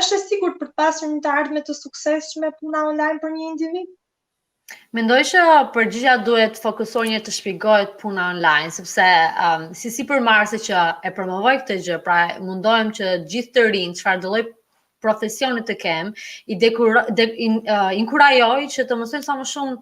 është e sigurt për të pasur një të ardhme të suksesshme puna online për një individ? Mendoj që përgjigja duhet fokusohet një të shpjegohet puna online, sepse si përmarrëse që e promovoj këtë gjë, pra mundohem që gjithë të rinj, çfarë do lloj profesioni të kem, inkurajoj që të mësojnë sa më shumë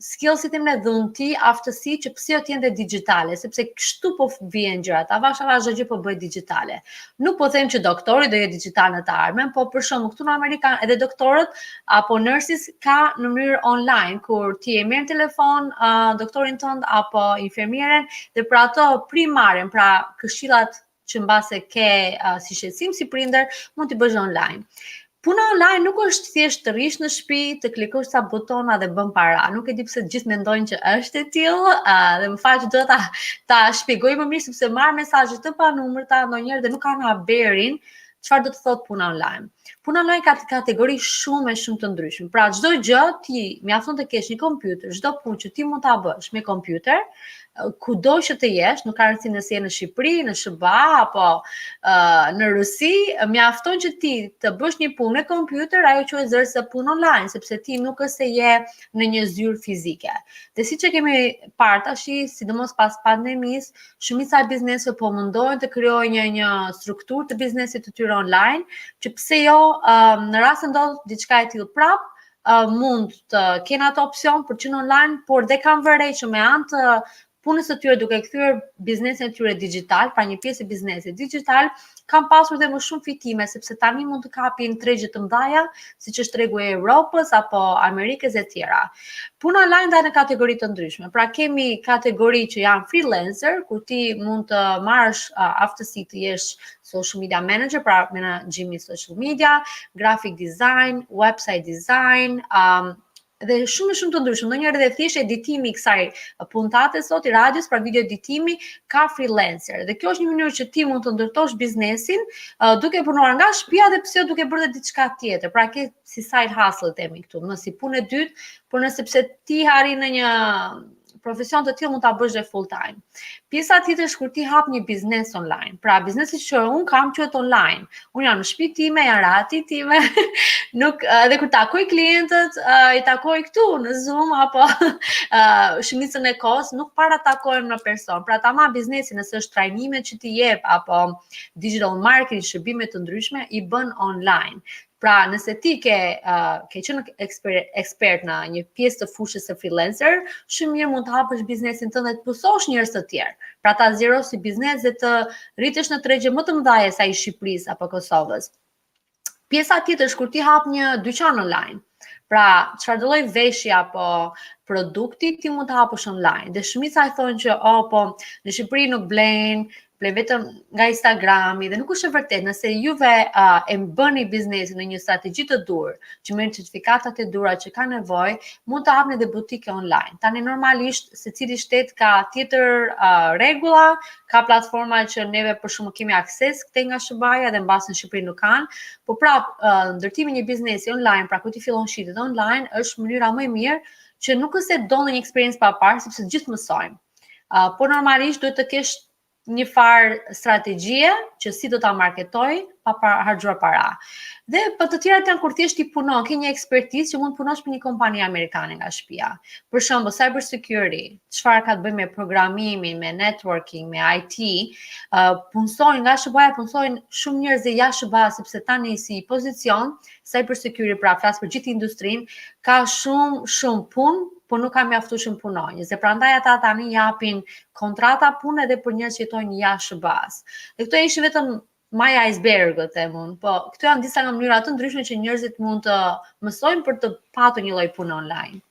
skillsit e më dhunti, aftësi që pse jo të jenë digjitale, sepse kështu po vjen gjërat, avash çdo gjë po bëhet digjitale. Nuk po them që doktori do jetë digital në të ardhmen, po për shembull këtu në Amerikan edhe doktorët apo nurses ka në mënyrë online, kur ti e merr në telefon doktorin tënd apo infermieren dhe për ato primaren, pra këshillat që mbase ke si shqetësim si prindër, mund t'i bësh online. Puna online nuk është thjesht të rish në shtëpi, të klikosh sa butona dhe bën para. Nuk e di pse gjithë mendojnë që është e tillë, dhe më fal që do ta shpjegoj më mirë sepse marr mesazhe të panumërta ndonjëherë dhe nuk kanë haberin çfarë do të thotë puna online. Puna online ka kategori shumë të ndryshme. Pra çdo gjë ti mjafton të kesh një kompjuter, çdo punë që ti mund ta bësh me kompjuter, kudo që të jesh, nuk ka rëndësi nëse je në Shqipëri, në SBA apo në Rusi, mjafton që ti të bësh një punë me kompjuter, ajo quhet zërsë punë online, sepse ti nuk është se je në një zyrë fizike. Dhe siç e kemi parë tash, sidomos pas pandemisë, shumica e bizneseve po mundohen të krijojnë një strukturë të biznesit të tyre online, që pse jo në rast se ndodh diçka e tillë prap, mund të kenë atë opsion për që në online, por dhe kanë vërej që me anë të punës së tyre duke kthyer biznesin e tyre digital, pra një pjesë e biznesit digital, kanë pasur dhe më shumë fitime, sepse tani mund të kapin tregje të mëdha, siç është tregu e Europës apo Amerikës e tjera. Puna online ndahet në kategori të ndryshme. Pra kemi kategori që janë freelancer, ku ti mund të marrësh aftësi të jesh social media manager, pra menaxhimi i social media, graphic design, website design, dhe shumë të ndryshme. Ndonjëherë edhe thjesht editimi i kësaj puntate sot i radios, pra video editimi, ka freelancer. Dhe kjo është një mënyrë që ti mund të ndërtosh biznesin duke punuar nga shtëpia dhe pse duke bërë diçka tjetër. Pra ke si side hustle themi këtu, në si punë e dytë, por nëse pse ti arrin në një profesion të tillë mund ta bësh dhe full time. Pjesa tjetër është kur ti hap një biznes online. Pra biznesi që un kam quhet online. Un jam në shtëpi time, janë rati time. Nuk edhe kur takoj klientët, i takoj këtu në Zoom apo shumicën e kohës nuk para takohem në person. Pra tamam biznesin, nëse është trajnimet që ti jep apo digital marketing, shërbime të ndryshme, i bën online. Pra nëse ti ke qenë ekspert në një pjesë të fushës së freelancer, shumë mirë mund të hapësh biznesin tënd dhe të pësosh njerëz të tjerë. Pra ta zgjerosh si biznes dhe të rritesh në tregje më të mëdha se ai i Shqipërisë apo Kosovës. Pjesa tjetër është kur ti hap një dyqan online. Pra çfarë do lloj veshje apo produkti ti mund të hapësh online. Dhe shumica i thonë që po në Shqipëri nuk blen vetëm nga Instagrami dhe nuk është e vërtetë. Nëse juve e bëni biznesin në një strategji të dur, që merr certifikatat e dura që ka nevojë, mund të hapni dhe butike online. Tani normalisht secili shtet ka tjetër rregulla, ka platforma që neve për shkakun kemi akses këtej nga SBA-ja dhe mbas në Shqipëri nuk kanë, por prap ndërtimi një biznesi online, pra ku ti fillon shitet online, është mënyra më e mirë që nuk është se do në një eksperiencë pa parë, sepse gjithë mësojmë. Por normalisht duhet të kesh një farë strategjie që si do ta marketoj pa harxuar para. Dhe për të tjerat janë kur thjesht ti punon, ke një ekspertizë që mund të punosh për një kompani amerikane nga shtëpia. Për shembull, cyber security, çfarë ka të bëjë me programimin, me networking, me IT, punojnë nga SBA-ja, punojnë shumë njerëz dhe jashtë SBA-s, sepse tani si pozicion cyber security, pra flas për gjithë industrinë, ka shumë punë, por nuk kam mjaftueshëm punonjës. Dhe prandaj ata tani japin kontrata pune edhe për njerëz që jetojnë jashtë SBA-s. Dhe këto ishin vetëm maja icebergut, them unë. Po këto janë disa nga mënyra të ndryshme që njerëzit mund të mësojnë për të patur një lloj pune online.